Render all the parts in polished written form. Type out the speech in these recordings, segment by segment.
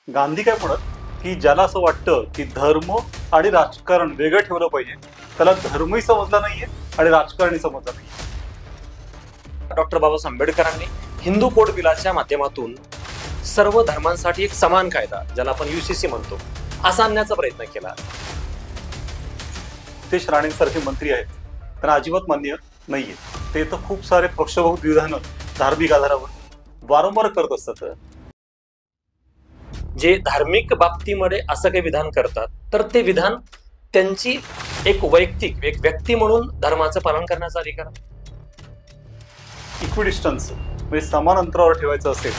गांधी काय म्हणत की ज्याला असं वाटतं की धर्म आणि राजकारण वेगळं ठेवलं पाहिजे त्याला धर्मही समजला नाहीये आणि राजकारणही समजला नाहीये. डॉक्टर बाबासाहेब आंबेडकरांनी हिंदू कोड बिलाच्या माध्यमातून सर्व धर्मांसाठी एक समान कायदा, ज्याला आपण UCC म्हणतो, असा आणण्याचा प्रयत्न केला. नितेश राणेंसारखे मंत्री आहेत, त्यांना अजिबात मान्य नाहीये. ते तर खूप सारे पक्षभूत विधानं धार्मिक आधारावर वारंवार करत असतात. जे धार्मिक बाबतीमध्ये असं काही विधान करतात, तर ते विधान त्यांची एक वैयक्तिक एक व्यक्ती म्हणून धर्माचं पालन करण्याचा अधिकार आहे. इक्विडिस्टन्स म्हणजे समान अंतरावर ठेवायचं असेल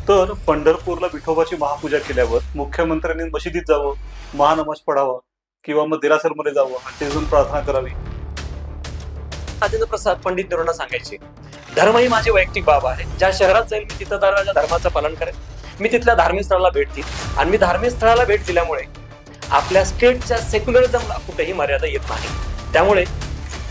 तर पंढरपूरला विठोबाची महापूजा केल्यावर मुख्यमंत्र्यांनी मशिदीत जावं, महानमाज पढावा किंवा मग देरासरमध्ये जावं आणि ते जाऊन प्रार्थना करावी. राजेंद्र प्रसाद पंडित नेहरूंना सांगायचे, धर्म ही माझी वैयक्तिक बाब आहे. ज्या शहरात जाईल मी तिथं माझ्या धर्माचं पालन करेन. मी तिथल्या धार्मिक स्थळाला भेट देईन आणि मी धार्मिक स्थळाला भेट दिल्यामुळे आपल्या स्टेटच्या सेक्युलरिझमला कुठेही मर्यादा येत नाही. त्यामुळे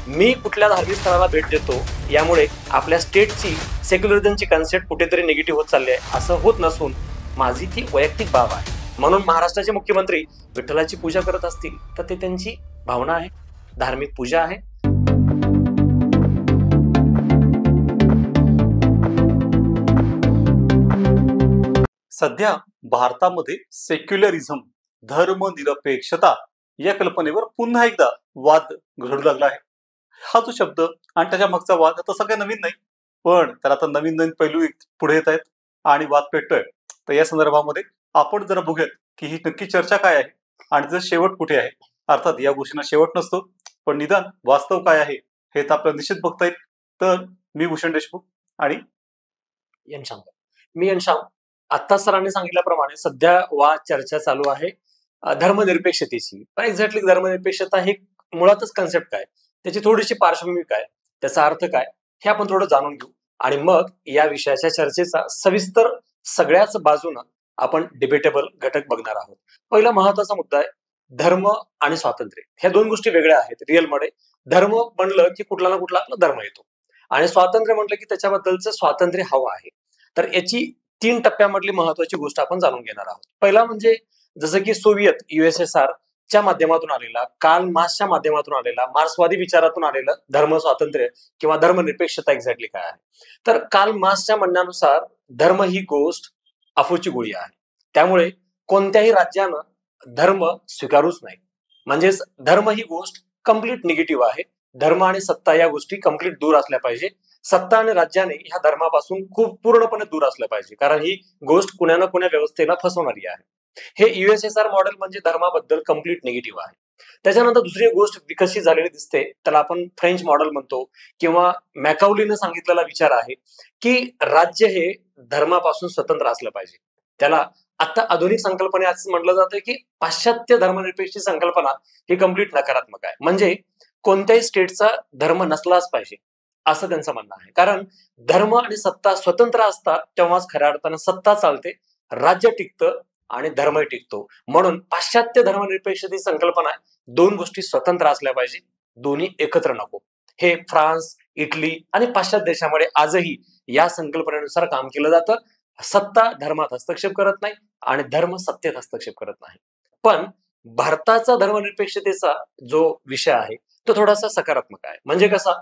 मी कुठल्या धार्मिक स्थळाला भेट देतो यामुळे आपल्या स्टेटची सेक्युलरिझमची कन्सेप्ट कुठेतरी निगेटिव्ह होत चालली आहे, असं होत नसून माझी ती वैयक्तिक बाब आहे. म्हणून महाराष्ट्राचे मुख्यमंत्री विठ्ठलाची पूजा करत असतील तर ते त्यांची भावना आहे, धार्मिक पूजा आहे. सध्या भारतामध्ये सेक्युलरिझम, धर्मनिरपेक्षता या कल्पनेवर पुन्हा एकदा वाद घडू लागला आहे. हा जो शब्द आणि त्याच्या मागचा वाद तसा काही नवीन नाही, पण त्याला आता नवीन नवीन पैलू पुढे येत आहेत आणि वाद पेटतोय. तर या संदर्भामध्ये आपण जरा बघूयात की ही नक्की चर्चा काय आहे आणि त्याचा शेवट कुठे आहे. अर्थात या गोष्टींना शेवट नसतो, पण निदान वास्तव काय आहे हे तर आपल्याला निश्चित बघता येईल. तर मी भूषण देशमुख आणि मी यशश्याम. आता सरांनी सांगितल्याप्रमाणे सध्या चर्चा चालू आहे धर्मनिरपेक्षतेची. पण एक्झॅक्टली धर्मनिरपेक्षता हे मुळातच कन्सेप्ट काय, त्याची थोडीशी पार्श्वभूमी काय, त्याचा अर्थ काय, हे आपण थोडं जाणून घेऊ आणि मग या विषयाच्या चर्चेचा सविस्तर सगळ्याच बाजूनं आपण डिबेटेबल घटक बघणार आहोत. पहिला महत्वाचा मुद्दा आहे धर्म आणि स्वातंत्र्य. ह्या दोन गोष्टी वेगळ्या आहेत. रिअलमध्ये धर्म म्हणलं की कुठला ना कुठला आपला धर्म येतो आणि स्वातंत्र्य म्हटलं की त्याच्याबद्दलचं स्वातंत्र्य हवं आहे. तर याची 3 टप्प्यामधली महत्वाची गोष्ट आपण जाणून घेणार आहोत. पहिला म्हणजे जसं की सोव्हिएत USSR च्या माध्यमातून आलेला, कार्ल मार्क्सच्या माध्यमातून आलेला, मार्क्सवादी विचारातून आलेलं धर्म स्वातंत्र्य किंवा धर्मनिरपेक्षता एक्झॅक्टली काय आहे. तर कार्ल मार्क्सच्या म्हणण्यानुसार धर्म ही गोष्ट अफूची गोळी आहे. त्यामुळे कोणत्याही राज्यानं धर्म स्वीकारूच नाही. म्हणजेच धर्म ही गोष्ट कम्प्लीट निगेटिव्ह आहे. धर्म आणि सत्ता या गोष्टी कम्प्लीट दूर असल्या पाहिजे. सत्ता आणि राज्याने ह्या धर्मापासून खूप पूर्णपणे दूर असलं पाहिजे, कारण ही गोष्ट कुण्या ना कुण्या व्यवस्थेला फसवणारी आहे. हे USSR मॉडेल म्हणजे धर्माबद्दल कम्प्लीट निगेटिव्ह आहे. त्याच्यानंतर दुसरी गोष्ट विकसित झालेली दिसते, त्याला आपण फ्रेंच मॉडेल म्हणतो किंवा मॅकाउलीनं सांगितलेला विचार आहे की राज्य हे धर्मापासून स्वतंत्र असलं पाहिजे. त्याला आता आधुनिक संकल्पने असं म्हटलं जातं की पाश्चात्य धर्मनिरपेक्ष संकल्पना ही कम्प्लीट नकारात्मक आहे. म्हणजे कोणत्याही स्टेटचा धर्म नसलाच पाहिजे असं त्यांचं म्हणणं आहे. कारण धर्म आणि सत्ता स्वतंत्र असतात तेव्हाच खऱ्या अर्थानं सत्ता चालते, राज्य टिकतं आणि धर्मही टिकतो. म्हणून पाश्चात्य धर्मनिरपेक्षतेची संकल्पना आहे दोन गोष्टी स्वतंत्र असल्या पाहिजे, दोन्ही एकत्र नको. हे फ्रान्स, इटली आणि पाश्चात्य देशामध्ये आजही या संकल्पनेनुसार काम केलं जातं. सत्ता धर्मात हस्तक्षेप करत नाही आणि धर्म सत्तेत हस्तक्षेप करत नाही. पण भारताचा धर्मनिरपेक्षतेचा जो विषय आहे तो थोडासा सकारात्मक आहे. म्हणजे कसा,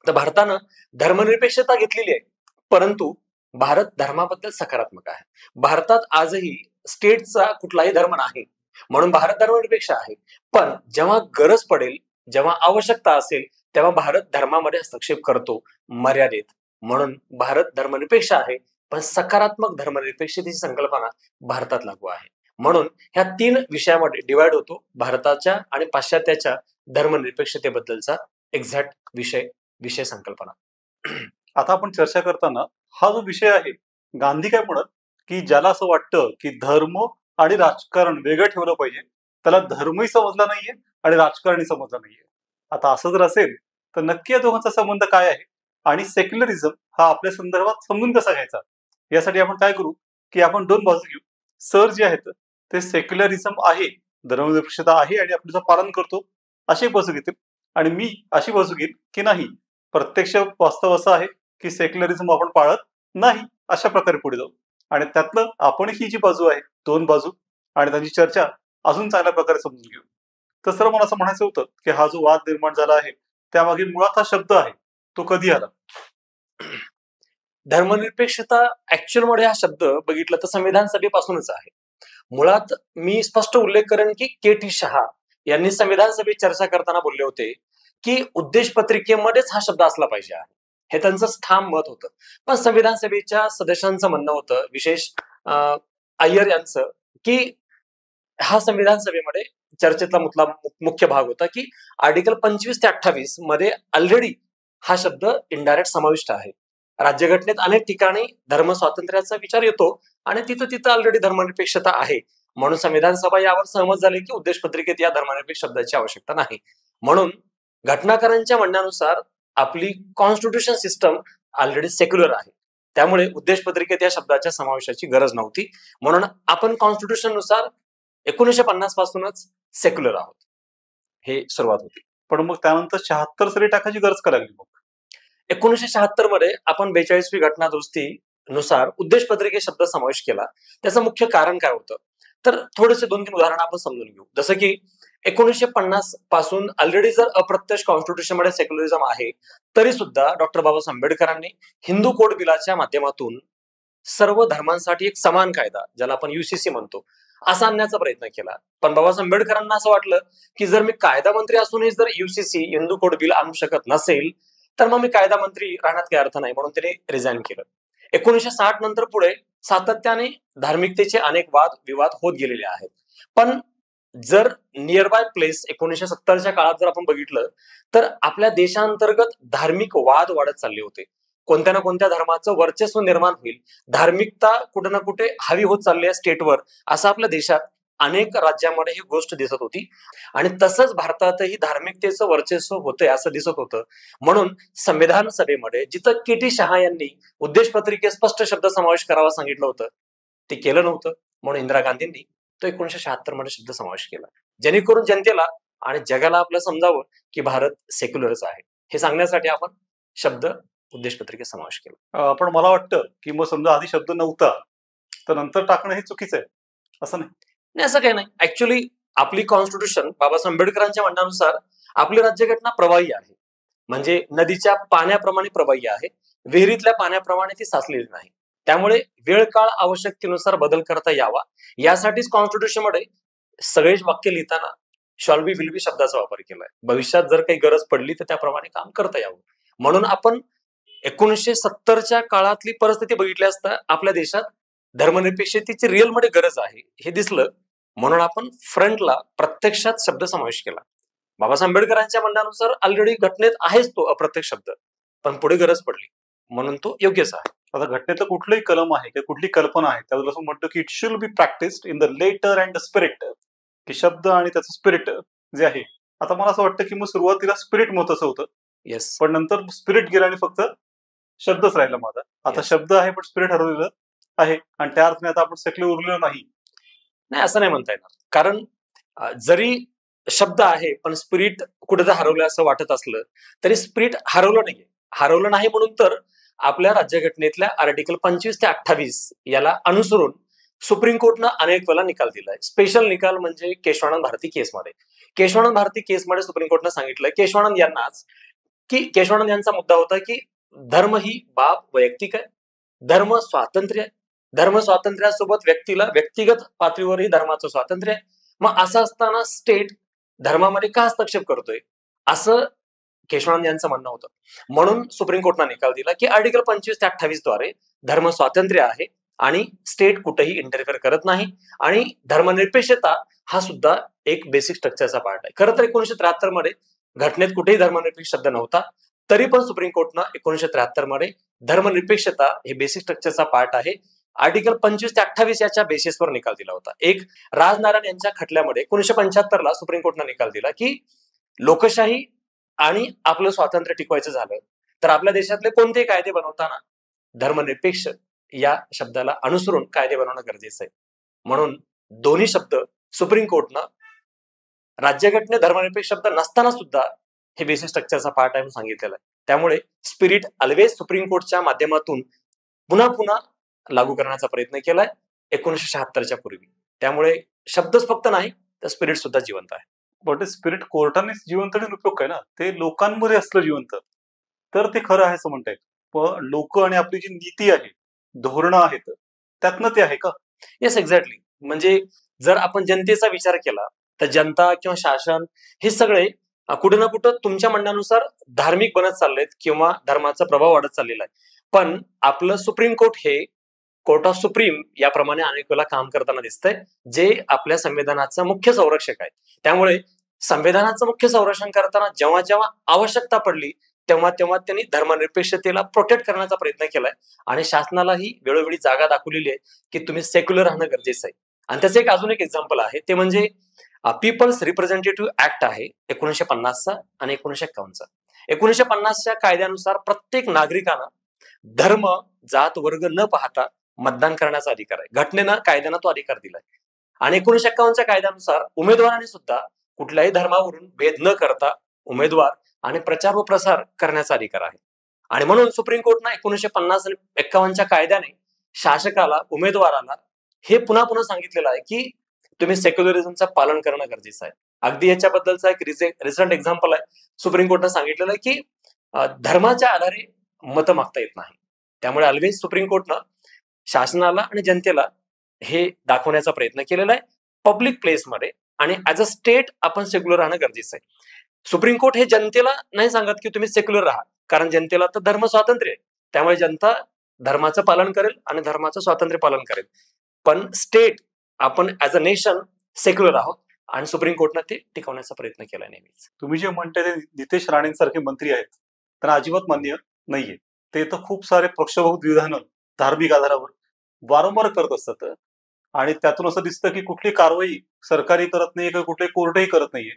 तर भारतानं धर्मनिरपेक्षता घेतलेली आहे, परंतु भारत धर्माबद्दल सकारात्मक आहे. भारतात आजही स्टेटचा कुठलाही धर्म नाही, म्हणून भारत धर्मनिरपेक्ष आहे. पण जेव्हा गरज पडेल, जेव्हा आवश्यकता असेल, तेव्हा भारत धर्मामध्ये हस्तक्षेप करतो मर्यादित. म्हणून भारत धर्मनिरपेक्ष आहे, पण सकारात्मक धर्मनिरपेक्षतेची संकल्पना भारतात लागू आहे. म्हणून ह्या 3 विषयामध्ये डिवाइड होतो भारताच्या आणि पाश्चात्याच्या धर्मनिरपेक्षतेबद्दलचा एक्झॅक्ट विषय संकल्पना. आता आपण चर्चा करताना हा जो विषय आहे, गांधी काय म्हणत की ज्याला असं वाटतं की धर्म आणि राजकारण वेगळं ठेवलं पाहिजे त्याला धर्मही समजला नाहीये आणि राजकारणही समजलं नाहीये. आता असं जर असेल तर नक्की या दोघांचा संबंध काय आहे आणि सेक्युलरिझम हा आपल्या संदर्भात समजून कसा घ्यायचा, यासाठी आपण काय करू की आपण 2 बाजू घेऊ. सर जे आहेत ते सेक्युलरिझम आहे, धर्मनिरपेक्षता आहे आणि आपण त्याचं पालन करतो अशी बाजू घेतील आणि मी अशी बाजू घेईल की नाही, प्रत्यक्ष वास्तव असं आहे की सेक्युलरिझम आपण पाळत नाही, अशा प्रकारे पुढे जाऊ. आणि त्यातलं आपण ही जी बाजू आहे, दोन बाजू आणि त्यांची चर्चा अजून चांगल्या प्रकारे समजून घेऊ. तर सर मला असं म्हणायचं होतं की हा जो वाद निर्माण झाला आहे त्यामागे मुळात हा शब्द आहे तो कधी आला? धर्मनिरपेक्षता ऍक्च्युअल मध्ये हा शब्द बघितलं तर संविधान सभेपासूनच आहे. मुळात मी स्पष्ट उल्लेख करेन की के.टी. शहा यांनी संविधान सभेत चर्चा करताना बोलले होते की उद्देश पत्रिकेमध्येच हा शब्द असला पाहिजे आहे. हे त्यांचं ठाम मत होतं. पण संविधान सभेच्या सदस्यांचं म्हणणं होतं, विशेष अय्यर यांचं, की हा संविधान सभेमध्ये चर्चेतला मुख्य भाग होता की आर्टिकल 25 ते 28 मध्ये ऑलरेडी हा शब्द इनडायरेक्ट समाविष्ट आहे. राज्यघटनेत अनेक ठिकाणी धर्म स्वातंत्र्याचा विचार येतो आणि तिथं ऑलरेडी धर्मनिरपेक्षता आहे. म्हणून संविधान सभा यावर सहमत झाली की उद्देश पत्रिकेत या धर्मनिरपेक्ष शब्दाची आवश्यकता नाही. म्हणून घटनाकारांच्या म्हणण्यानुसार आपली कॉन्स्टिट्यूशन सिस्टम ऑलरेडी सेक्युलर आहे. त्यामुळे उद्देश पत्रिकेत या शब्दाच्या समावेशाची गरज नव्हती. म्हणून आपण कॉन्स्टिट्यूशन नुसार 1950 पासूनच सेक्युलर आहोत. हे सुरुवात होती. पण मग त्यानंतर 76 साली टाकायची गरज का लागली? मग 1976 मध्ये आपण 42वी घटना दुरुस्ती नुसार उद्देश पत्रिकेत शब्द समावेश केला. त्याचं मुख्य कारण काय होतं, तर थोडेसे 2-3 उदाहरण आपण समजून घेऊ. जसं की 1950 पासून ऑलरेडी जर अप्रत्यक्ष कॉन्स्टिट्यूशन मध्ये सेक्युलरिझम आहे, तरी सुद्धा डॉक्टर बाबासाहेब आंबेडकरांनी हिंदू कोड बिलाच्या माध्यमातून सर्व धर्मांसाठी एक समान कायदा, ज्याला आपण युसीसी म्हणतो, असा आणण्याचा प्रयत्न केला. पण बाबासाहेब आंबेडकरांना असं वाटलं की जर मी कायदा मंत्री असूनही जर युसीसी हिंदू कोड बिल आणू शकत नसेल तर मग मी कायदा मंत्री राहण्यात काही अर्थ नाही, म्हणून त्यांनी रिझाईन केलं. 1960 नंतर पुढे सातत्याने धार्मिकतेचे अनेक वाद विवाद होत गेलेले आहेत. पण जर नियर बाय प्लेस 1970च्या काळात जर आपण बघितलं तर आपल्या देशांतर्गत धार्मिक वाद वाढत चालले होते. कोणत्या ना कोणत्या धर्माचं वर्चस्व निर्माण होईल, धार्मिकता कुठे ना कुठे हवी होत चालली आहे स्टेटवर, असं आपल्या देशात अनेक राज्यांमध्ये ही गोष्ट दिसत होती. आणि तसंच भारतातही धार्मिकतेचं वर्चस्व होतंय असं दिसत होतं. म्हणून संविधान सभेमध्ये जिथं के.टी. शहा यांनी उद्देश पत्रिकेत स्पष्ट शब्द समावेश करावा सांगितलं होतं, ते केलं नव्हतं. म्हणून इंदिरा गांधींनी तो 1976 मध्ये शब्द समावेश केला, जेणेकरून जनतेला आणि जगाला आपलं समजावं की भारत सेक्युलरच आहे, हे सांगण्यासाठी आपण शब्द उद्देश पत्रिकेत समावेश केला. पण मला वाटतं की मग समजा आधी शब्द नव्हता तर नंतर टाकणं हे चुकीचं आहे, असं नाही? नाही, असं काही नाही. ऍक्च्युअली आपली कॉन्स्टिट्यूशन बाबासाहेब आंबेडकरांच्या म्हणण्यानुसार आपली राज्यघटना प्रवाही आहे. म्हणजे नदीच्या पाण्याप्रमाणे प्रवाही आहे, विहिरीतल्या पाण्याप्रमाणे ती साचलेली नाही. त्यामुळे वेळ काळ आवश्यकतेनुसार बदल करता यावा यासाठीच कॉन्स्टिट्यूशन मध्ये सगळेच वाक्य लिहिताना शॉल बी विल बी शब्दाचा वापर केलाय. भविष्यात जर काही गरज पडली तर त्याप्रमाणे काम करता यावं. म्हणून आपण 1970च्या काळातली परिस्थिती बघितली असता आपल्या देशात धर्मनिरपेक्षतेची रिअल मध्ये गरज आहे हे दिसलं, म्हणून आपण फ्रंटला प्रत्यक्षात शब्द समावेश केला. बाबासाहेब आंबेडकरांच्या म्हणण्यानुसार ऑलरेडी घटनेत आहेच तो अप्रत्यक्ष शब्द, पण पुढे गरज पडली म्हणून तो योग्यच आहे. आता घटनेतलं कुठलंही कलम आहे किंवा कुठली कल्पना आहे त्यावर असं म्हणतो की it should be practised in the letter and the spirit, की शब्द आणि त्याचं स्पिरिट जे आहे. आता मला असं वाटतं की मग सुरुवातीला स्पिरिट महत्वाचं होतं, येस, पण नंतर स्पिरिट गेला आणि फक्त शब्दच राहिला माझा. आता शब्द आहे पण स्पिरिट हरवलेलं आहे आणि त्या अर्थाने आता आपण सेक्युलर उरलेलो नाही. नाही, असं नाही म्हणता येणार. कारण जरी शब्द आहे पण स्पिरिट कुठेतरी हरवलं असं वाटत असलं तरी स्पिरिट हरवलं नाही म्हणून तर आपल्या राज्यघटनेतल्या आर्टिकल 25 ते 28 याला अनुसरून सुप्रीम कोर्टनं अनेक वेळा निकाल दिलाय. स्पेशल निकाल म्हणजे केशवानंद भारती केसमध्ये. केशवानंद भारती केसमध्ये सुप्रीम कोर्टनं सांगितलं केशवानंद यांनाच की केशवानंद यांचा मुद्दा होता की धर्म ही बाब वैयक्तिक आहे, धर्म स्वातंत्र्य आहे, धर्म स्वातंत्र्यासोबत व्यक्तीला व्यक्तिगत पातळीवरही धर्माचं स्वातंत्र्य आहे. मग असं असताना स्टेट धर्मामध्ये का हस्तक्षेप करतोय, असं केशवानंद यांचं म्हणणं होतं. म्हणून सुप्रीम कोर्टनं निकाल दिला की आर्टिकल 25 ते 28 द्वारे धर्म स्वातंत्र्य आहे आणि स्टेट कुठेही इंटरफेअर करत नाही आणि धर्मनिरपेक्षता हा सुद्धा एक बेसिक स्ट्रक्चरचा पार्ट आहे. खरं तर 1973 मध्ये घटनेत कुठेही धर्मनिरपेक्ष शब्द नव्हता, तरी पण सुप्रीम कोर्टनं 1973 मध्ये धर्मनिरपेक्षता हे बेसिक स्ट्रक्चरचा पार्ट आहे आर्टिकल 25 ते 28 याच्या बेसिसवर निकाल दिला होता. एक राजनारायण यांच्या खटल्यामध्ये 1975 ला सुप्रीम कोर्टनं निकाल दिला की लोकशाही आणि आपलं स्वातंत्र्य टिकवायचं झालं तर आपल्या देशातले कोणतेही कायदे बनवताना धर्मनिरपेक्ष या शब्दाला अनुसरून कायदे बनवणं गरजेचं आहे. म्हणून दोन्ही शब्द सुप्रीम कोर्टनं राज्यघटनेत धर्मनिरपेक्ष शब्द नसताना सुद्धा हे बेसिक स्ट्रक्चरचा पार्ट आहे म्हणून सांगितलेलं आहे. त्यामुळे स्पिरिट ऑलवेज सुप्रीम कोर्टच्या माध्यमातून पुन्हा पुन्हा लागू करण्याचा प्रयत्न केलाय 1976च्या पूर्वी. त्यामुळे शब्दच फक्त नाही, तर स्पिरिट सुद्धा जिवंत आहे. बट स्पिरिट कोर्टानेच जिवंत ठेवून उपयोग काय ना, ते लोकांमध्ये असलं जिवंत, तर ते खरं आहे असं म्हणता येईल. पण लोक आणि आपली जी नीती आहे, धोरणं आहेत, त्यातनं ते आहे का? Yes, exactly. म्हणजे जर आपण जनतेचा विचार केला तर जनता किंवा शासन हे सगळे कुठे ना कुठं तुमच्या म्हणण्यानुसार धार्मिक बनत चाललेत किंवा धर्माचा प्रभाव वाढत चाललेला आहे. पण आपलं सुप्रीम कोर्ट हे कोर्ट ऑफ सुप्रीम याप्रमाणे अनेक वेळा काम करताना दिसतंय, जे आपल्या संविधानाचा मुख्य संरक्षक आहे. त्यामुळे संविधानाचं मुख्य संरक्षण करताना जेव्हा जेव्हा आवश्यकता पडली तेव्हा तेव्हा त्यांनी धर्मनिरपेक्षतेला प्रोटेक्ट करण्याचा प्रयत्न केलाय आणि शासनालाही वेळोवेळी जागा दाखवलेली आहे की तुम्ही सेक्युलर राहणं गरजेचं आहे. आणि त्याचं अजून एक एक्झाम्पल आहे, ते म्हणजे पीपल्स रिप्रेझेंटेटिव्ह ऍक्ट आहे 1950चा आणि 1951चा. 1950च्या कायद्यानुसार प्रत्येक नागरिकांना धर्म, जात, वर्ग न पाहता मतदान करण्याचा अधिकार आहे. घटनेनं कायद्यानं तो अधिकार दिलाय. आणि 1951च्या कायद्यानुसार उमेदवारांनी सुद्धा कुठल्याही धर्मावरून भेद न करता उमेदवार आणि प्रचार व प्रसार करण्याचा अधिकार आहे. आणि म्हणून सुप्रीम कोर्टनं 1950 आणि 51च्या कायद्याने शासकाला, उमेदवाराला हे पुन्हा पुन्हा सांगितलेलं आहे की तुम्ही सेक्युलरिझमचं पालन करणं गरजेचं आहे. अगदी याच्याबद्दलचा एक रिसेंट एक्झाम्पल आहे. सुप्रीम कोर्टनं सांगितलेलं आहे की धर्माच्या आधारे मतं मागता येत नाही. त्यामुळे ऑलवेज सुप्रीम कोर्टनं शासनाला आणि जनतेला हे दाखवण्याचा प्रयत्न केलेला आहे पब्लिक प्लेसमध्ये, आणि ऍज अ स्टेट आपण सेक्युलर राहणं गरजेचं आहे. सुप्रीम कोर्ट हे जनतेला नाही सांगत की तुम्ही सेक्युलर राहा, कारण जनतेला तर धर्म स्वातंत्र्य आहे. त्यामुळे जनता धर्माचं पालन करेल आणि धर्माचं स्वातंत्र्य पालन करेल. पण स्टेट, आपण ऍज अ नेशन सेक्युलर आहोत आणि सुप्रीम कोर्टनं ते टिकवण्याचा प्रयत्न केला नेहमीच. तुम्ही जे म्हणताय ते नितेश राणेंसारखे मंत्री आहेत, त्यांना अजिबात मान्य नाहीये. ते तर खूप सारे पक्षभूत विधानं धार्मिक आधारावर वारंवार करत असतात आणि त्यातून असं दिसतं की कुठली कारवाई सरकारी करत नाहीये किंवा कुठले कोर्टही करत नाहीये.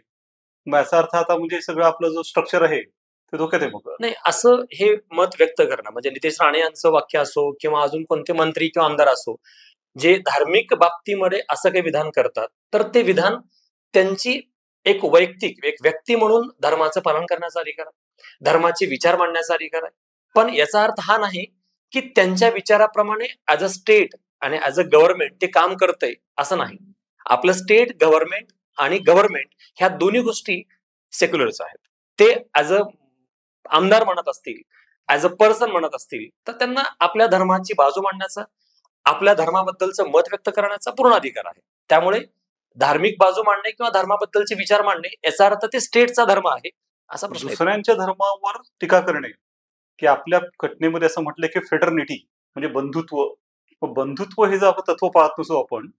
मग याचा अर्थ आता म्हणजे सगळं आपलं जो स्ट्रक्चर आहे ते धोक्यात आहे. मग नाही, असं हे मत व्यक्त करणं म्हणजे नितेश राणे यांचं वाक्य असो किंवा अजून कोणते मंत्री किंवा आमदार असो जे धार्मिक बाबतीमध्ये असं काही विधान करतात, तर ते विधान त्यांची एक वैयक्तिक, एक व्यक्ती म्हणून धर्माचं पालन करण्याचा अधिकार आहे, धर्माचे विचार मांडण्याचा अधिकार आहे. पण याचा अर्थ हा नाही की त्यांच्या विचाराप्रमाणे ऍज अ स्टेट आणि ऍज अ गव्हर्नमेंट ते काम करतंय असं नाही. आपलं स्टेट, गव्हर्नमेंट आणि गव्हर्नमेंट ह्या दोन्ही गोष्टी सेक्युलरच आहेत. ते ऍज अ आमदार म्हणत असतील, ऍज अ पर्सन म्हणत असतील, तर त्यांना आपल्या धर्माची बाजू मांडण्याचा, आपल्या धर्माबद्दलचं मत व्यक्त करण्याचा पूर्ण अधिकार आहे. त्यामुळे धार्मिक बाजू मांडणे किंवा धर्माबद्दलचे विचार मांडणे याचा अर्थ ते स्टेटचा धर्म आहे असा प्रश्न येतो. दुसऱ्यांच्या धर्मावर टीका करणे, की आपल्या घटनेमध्ये असं म्हटलंय की फेटर्निटी म्हणजे बंधुत्व, बंधुत्व हे जर आपण तत्व पाहत नसू आपण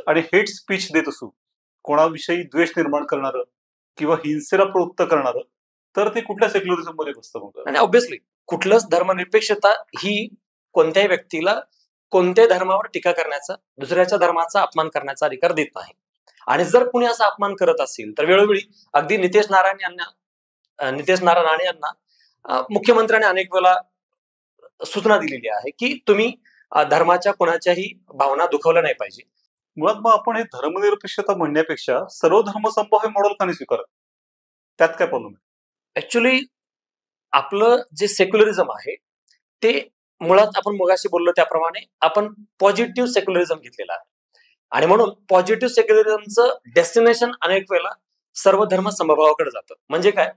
आणि हेट स्पीच देत असू, कोणाविषयी द्वेष निर्माण करणारं किंवा हिंसेला प्रवृत्त करणारं, तर ते कुठल्या सेक्युलरिझम मध्ये बसतं मग? आणि ऑब्व्हियसली कुठलंच धर्मनिरपेक्षता ही कोणत्याही व्यक्तीला कोणत्याही धर्मावर टीका करण्याचा, दुसऱ्याच्या धर्माचा अपमान करण्याचा अधिकार देत नाही. आणि जर कुणी असा अपमान करत असेल तर वेळोवेळी अगदी नितेश नारायण राणे यांना मुख्यमंत्र्यांनी अनेक वेळा सूचना दिलेली आहे की तुम्ही धर्माच्या कोणाच्याही भावना दुखावल्या नाही पाहिजे. मुळात मग आपण हे धर्मनिरपेक्षता म्हणण्यापेक्षा सर्व धर्मसंभव हे मॉडेल का नाही स्वीकारत? त्यात काय प्रॉब्लेम आहे? ऍक्च्युली आपलं जे सेक्युलरिझम आहे ते मुळात आपण मगाशी बोललो त्याप्रमाणे आपण पॉझिटिव्ह सेक्युलरिझम घेतलेला आहे. आणि म्हणून पॉझिटिव्ह सेक्युलरिझमचं डेस्टिनेशन अनेक वेळेला सर्व धर्म समभावाकडे जातं. म्हणजे काय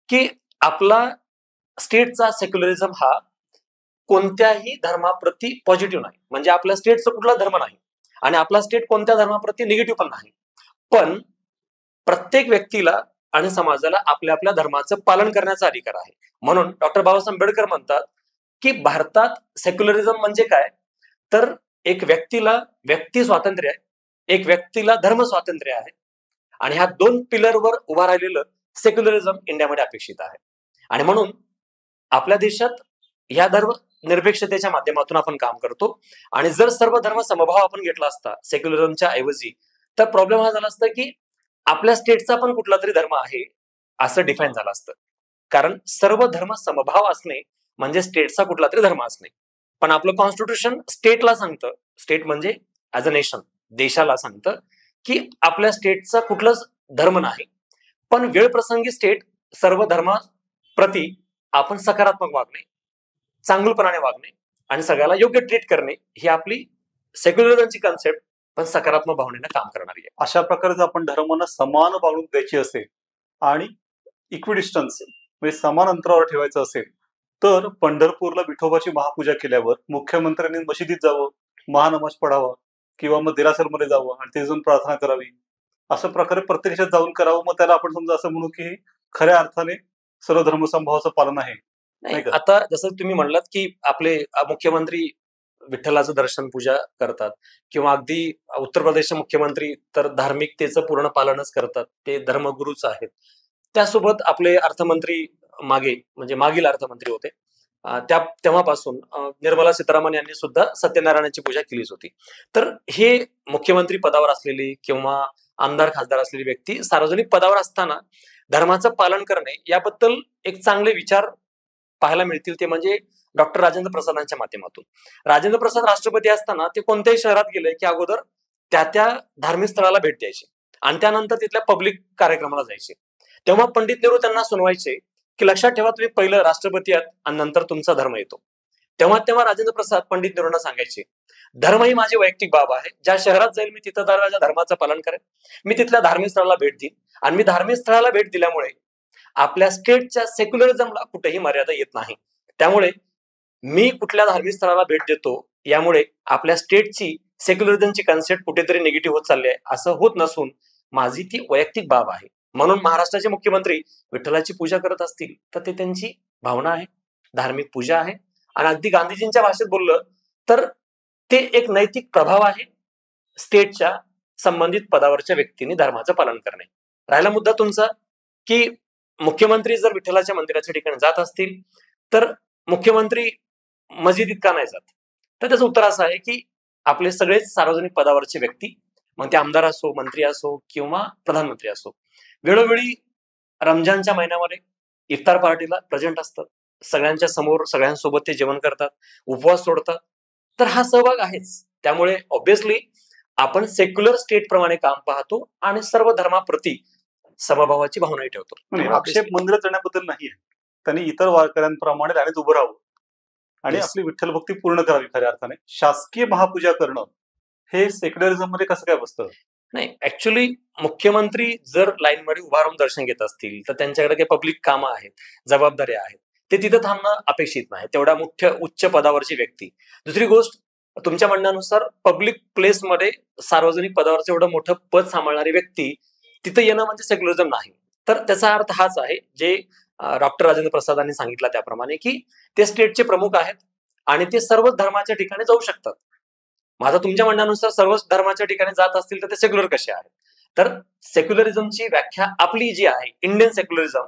की आपला स्टेटचा सेक्युलरिझम हा कोणत्याही धर्माप्रती पॉझिटिव्ह नाही, म्हणजे आपल्या स्टेटचा कुठला धर्म नाही आणि आपला स्टेट कोणत्या धर्माप्रती निगेटिव्ह पण नाही. पण प्रत्येक व्यक्तीला आणि समाजाला आपल्या आपल्या धर्माचं पालन करण्याचा अधिकार आहे. म्हणून डॉक्टर बाबासाहेब आंबेडकर म्हणतात की भारतात सेक्युलरिझम म्हणजे काय, तर एक व्यक्तीला व्यक्ती स्वातंत्र्य आहे, एक व्यक्तीला धर्म स्वातंत्र्य आहे, आणि ह्या दोन पिलरवर उभा राहिलेलं सेक्युलरिझम इंडियामध्ये अपेक्षित आहे. आणि म्हणून आपल्या देशात या धर्म निरपेक्षतेच्या माध्यमातून आपण काम करतो. आणि जर सर्व धर्म समभाव आपण घेतला असता सेक्युलरिझमच्या ऐवजी, तर प्रॉब्लेम हा झाला असता की आपल्या स्टेटचा पण कुठला तरी धर्म आहे असं डिफाईन झालं असतं. कारण सर्व धर्म समभाव असणे म्हणजे स्टेटचा कुठला तरी धर्म असणे. पण आपलं कॉन्स्टिट्यूशन स्टेटला सांगतं, स्टेट म्हणजे ऍज अ नेशन, देशाला सांगतं की आपल्या स्टेटचा कुठलाच धर्म नाही. पण वेळ प्रसंगी स्टेट सर्व धर्माप्रती आपण सकारात्मक वागणे, चांगुलपणाने वागणे आणि सगळ्याला योग्य ट्रीट करणे ही आपली सेक्युलरिझमची कन्सेप्ट पण सकारात्मक भावनेनं काम करणारी आहे. अशा प्रकारे जर आपण धर्मांना समान वागणूक द्यायची असेल आणि इक्विडिस्टन्स म्हणजे समान अंतरावर ठेवायचं असेल तर पंढरपूरला विठोबाची महापूजा केल्यावर मुख्यमंत्र्यांनी मशिदीत जावं, महानमाज पढावा किंवा मग देरासरमध्ये जावं आणि ते जाऊन प्रार्थना करावी. अशा प्रकारे प्रत्येक देशात जाऊन करावं. मग त्याला आपण समजा असं म्हणू की खऱ्या अर्थाने सर्व धर्मसमभावाचं पालन आहे. नाही, आता जसं तुम्ही म्हणलात की आपले मुख्यमंत्री विठ्ठलाचं दर्शन पूजा करतात किंवा अगदी उत्तर प्रदेशचे मुख्यमंत्री तर धार्मिकतेचं पूर्ण पालनच करतात, ते धर्मगुरूच आहेत. त्यासोबत आपले अर्थमंत्री म्हणजे मागील अर्थमंत्री होते तेव्हापासून निर्मला सीतारामन यांनी सुद्धा सत्यनारायणाची पूजा केलीच होती. तर हे मुख्यमंत्री पदावर असलेली किंवा आमदार खासदार असलेली व्यक्ती सार्वजनिक पदावर असताना धर्माचं पालन करणे याबद्दल एक चांगले विचार पाहायला मिळतील. ते म्हणजे डॉक्टर राजेंद्र प्रसादांच्या माध्यमातून. राजेंद्र प्रसाद राष्ट्रपती असताना ते कोणत्याही शहरात गेले की अगोदर त्या धार्मिक स्थळाला भेट द्यायचे आणि त्यानंतर तिथल्या पब्लिक कार्यक्रमाला जायचे. तेव्हा पंडित नेहरू त्यांना सुनवायचे की लक्षात ठेवा, तुम्ही पहिलं राष्ट्रपती आहात आणि नंतर तुमचा धर्म येतो. तेव्हा राजेंद्र प्रसाद पंडित नेहरूंना सांगायचे, धर्म ही माझी वैयक्तिक बाब आहे. ज्या शहरात जाईल मी तिथं माझ्या धर्माचं पालन करेन, मी तिथल्या धार्मिक स्थळाला भेट देईन आणि मी धार्मिक स्थळाला भेट दिल्यामुळे आपल्या स्टेटच्या सेक्युलरिझमला कुठेही मर्यादा येत नाही. त्यामुळे मी कुठल्या धार्मिक स्थळाला भेट देतो यामुळे आपल्या स्टेटची सेक्युलरिझमची कन्सेप्ट कुठेतरी निगेटिव्ह होत चालली आहे असं होत नसून माझी ती वैयक्तिक बाब आहे. म्हणून महाराष्ट्राचे मुख्यमंत्री विठ्ठलाची पूजा करत असतील तर ते त्यांची भावना आहे, धार्मिक पूजा आहे आणि अगदी गांधीजींच्या भाषेत बोललं तर ते एक नैतिक प्रभाव आहे स्टेटच्या संबंधित पदावरच्या व्यक्तींनी धर्माचं पालन करणे. राहिला मुद्दा तुमचा की मुख्यमंत्री जर विठ्ठलाच्या मंदिराच्या ठिकाणी जात असतील तर मुख्यमंत्री मस्जिदीत का नाही जात, तर त्याचं उत्तर असं आहे की आपले सगळेच सार्वजनिक पदावरचे व्यक्ती, मग ते आमदार असो, मंत्री असो किंवा प्रधानमंत्री असो, वेळोवेळी रमजानच्या महिन्यामध्ये इफ्तार पार्टीला प्रेझेंट असतात. सगळ्यांच्या समोर सगळ्यांसोबत ते जेवण करतात, उपवास सोडतात. तर हा सहभाग आहेच. त्यामुळे ऑब्व्हियसली आपण सेक्युलर स्टेट प्रमाणे काम पाहतो आणि सर्व धर्माप्रती समभावाची भावनाही ठेवतो. आक्षेप मंदिरात जाण्याबद्दल नाहीये. त्यांनी इतर वारकऱ्यांप्रमाणे राणीत उभं राहावं आणि आपली विठ्ठल भक्ती पूर्ण करावी. खऱ्या अर्थाने शासकीय महापूजा करणं हे सेक्युलरिझम मध्ये कसं काय बसतं? नाही, ऍक्च्युअली मुख्यमंत्री जर लाईन मध्ये उभा राहून दर्शन घेत असतील तर त्यांच्याकडे काही पब्लिक कामं आहेत, जबाबदाऱ्या आहेत, ते तिथं थांबणं अपेक्षित नाही. तेवढा उच्च पदावरची व्यक्ती. दुसरी गोष्ट, तुमच्या म्हणण्यानुसार पब्लिक प्लेसमध्ये सार्वजनिक पदावरचं एवढं मोठं पद सांभाळणारी व्यक्ती तिथं येणं म्हणजे सेक्युलरिझम नाही. तर त्याचा अर्थ हाच आहे जे डॉक्टर राजेंद्र प्रसादांनी सांगितलं त्याप्रमाणे की ते स्टेटचे प्रमुख आहेत आणि ते सर्वच धर्माच्या ठिकाणी जाऊ शकतात. माझा तुमच्या म्हणण्यानुसार सर्वच धर्माच्या ठिकाणी जात असतील तर ते सेक्युलर कसे आहेत? तर सेक्युलरिझमची व्याख्या आपली जी आहे इंडियन सेक्युलरिझम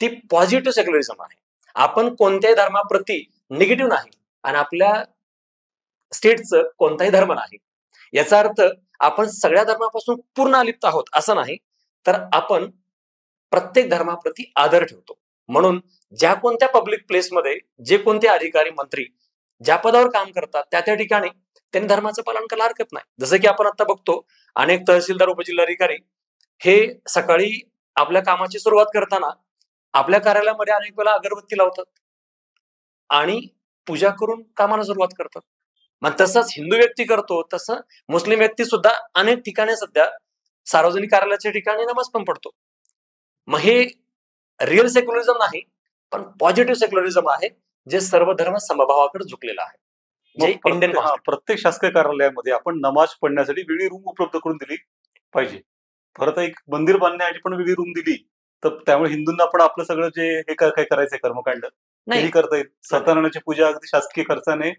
ती पॉझिटिव्ह सेक्युलरिझम आहे. आपण कोणत्याही धर्माप्रती निगेटिव्ह नाही आणि आपल्या स्टेटचं कोणताही धर्म नाही. याचा अर्थ आपण सगळ्या धर्मापासून पूर्ण अलिप्त आहोत असं नाही, तर आपण प्रत्येक धर्माप्रती आदर ठेवतो. म्हणून ज्या कोणत्या पब्लिक प्लेसमध्ये जे कोणते अधिकारी मंत्री ज्या पदावर काम करतात त्या ठिकाणी त्यांनी धर्माचं पालन करायला हरकत नाही. जसं की आपण आता बघतो अनेक तहसीलदार, उपजिल्हाधिकारी हे सकाळी आपल्या कामाची सुरुवात करताना आपल्या कार्यालयामध्ये अनेक वेळा अगरबत्ती लावतात आणि पूजा करून कामाला सुरुवात करतात. मग तसंच हिंदू व्यक्ती करतो तसं मुस्लिम व्यक्ती सुद्धा अनेक ठिकाणी सध्या सार्वजनिक कार्यालयाच्या ठिकाणी नमाज पण पडतो. मग हे रिअल सेक्युलरिझम नाही पण पॉझिटिव्ह सेक्युलरिझम आहे जे सर्व धर्म समभावाकडे झुकलेला आहे. प्रत्येक शासकीय कार्यालयामध्ये आपण नमाज पडण्यासाठी वेगळी रूम उपलब्ध करून दिली पाहिजे. परत एक मंदिर बांधण्यासाठी पण वेगळी रूम दिली तर त्यामुळे हिंदूंना पण आपलं सगळं जे हे काय करायचंय कर्मकांड तेही करता येईल. सत्यनारायणाची पूजा अगदी शासकीय खर्चाने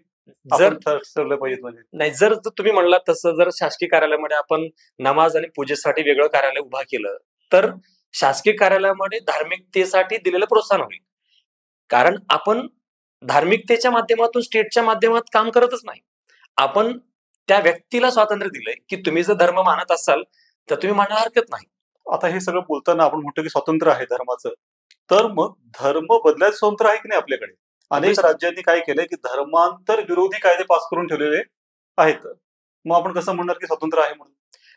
जर ठरवलं पाहिजे. म्हणजे नाही, जर तुम्ही म्हणलात तसं जर शासकीय कार्यालयामध्ये आपण नमाज आणि पूजेसाठी वेगळं कार्यालय उभा केलं तर शासकीय कार्यालयामध्ये धार्मिकतेसाठी दिलेलं प्रोत्साहन होईल. कारण आपण धार्मिकतेच्या माध्यमातून स्टेटच्या माध्यमात काम करतच नाही. आपण त्या व्यक्तीला स्वातंत्र्य दिलंय की तुम्ही जर धर्म मानत असाल तर तुम्ही मानायला हरकत नाही. आता हे सगळं बोलताना आपण म्हणतो की स्वातंत्र्य आहे धर्माचं, तर मग धर्म बदलायचं स्वातंत्र्य आहे की नाही आपल्याकडे? अनेक राज्यांनी काय केलंय की धर्मांतर विरोधी कायदे पास करून ठेवलेले आहेत. मग आपण कसं म्हणणार की स्वातंत्र्य आहे म्हणून?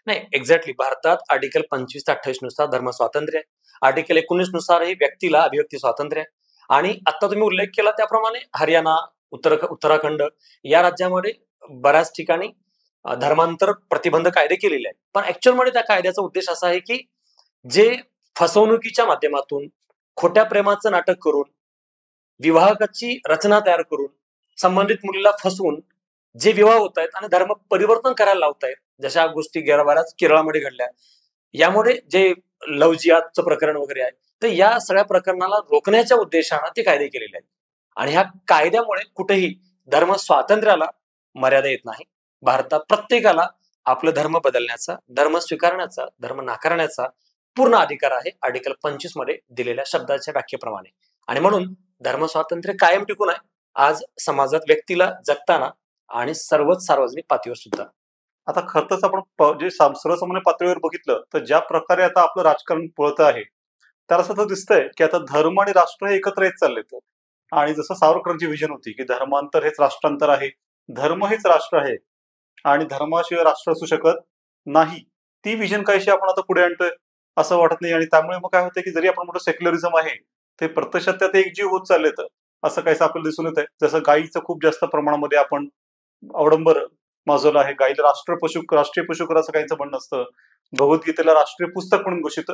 नाही, एक्झॅक्टली. भारतात आर्टिकल 25 ते 28 नुसार धर्म स्वातंत्र्य आहे. आर्टिकल 19 नुसारही व्यक्तीला अभिव्यक्ती स्वातंत्र्य आहे. आणि आता तुम्ही उल्लेख केला त्याप्रमाणे हरियाणा, उत्तराखंड या राज्यामध्ये बऱ्याच ठिकाणी धर्मांतर प्रतिबंध कायदे केलेले आहेत. पण ऍक्च्युअल मध्ये त्या कायद्याचा उद्देश असा आहे की जे फसवणुकीच्या माध्यमातून, खोट्या प्रेमाचं नाटक करून, विवाहकाची रचना तयार करून, संबंधित मुलीला फसवून जे विवाह होत आहेत आणि धर्म परिवर्तन करायला लावतायत, जशा गोष्टी बऱ्याच केरळामध्ये घडल्या, यामुळे जे लव्ह जिहादचं प्रकरण वगैरे आहे, तर या सगळ्या प्रकरणाला रोखण्याच्या उद्देशानं ते कायदे केलेले आहेत. आणि ह्या कायद्यामुळे कुठेही धर्म स्वातंत्र्याला मर्यादा येत नाही. भारतात प्रत्येकाला आपलं धर्म बदलण्याचा, धर्म स्वीकारण्याचा, धर्म नाकारण्याचा पूर्ण अधिकार आहे आर्टिकल 25 मध्ये दिलेल्या शब्दाच्या व्याख्येप्रमाणे. आणि म्हणून धर्म स्वातंत्र्य कायम टिकून आहे आज समाजात, व्यक्तीला जगताना आणि सर्वच सार्वजनिक पातळीवर सुद्धा. आता खरंच आपण जे सर्वसामान्य पातळीवर बघितलं तर ज्या प्रकारे आता आपलं राजकारण पळत आहे, त्याला असं दिसतंय की आता धर्म आणि राष्ट्र हे एकत्र येत चाललेत. आणि जसं सावरकरांची विजन होती की धर्मांतर हेच राष्ट्रांतर आहे, धर्म हेच राष्ट्र आहे आणि धर्माशिवाय राष्ट्र असू शकत नाही, ती विजन काहीशी आपण आता पुढे आणतोय असं वाटत नाही. आणि त्यामुळे मग काय होतंय की जरी आपण म्हणतो सेक्युलरिझम आहे, ते प्रत्यक्षात त्यात एकजीव होत चाललेत असं काहीसं आपल्याला दिसून येत आहे. जसं गायीचं खूप जास्त प्रमाणामध्ये आपण अवडंबर माजवलं आहे, गायीला राष्ट्रीय पशु करा असं काहींचं म्हणणं असतं, भगवद्गीतेला राष्ट्रीय पुस्तक म्हणून घोषित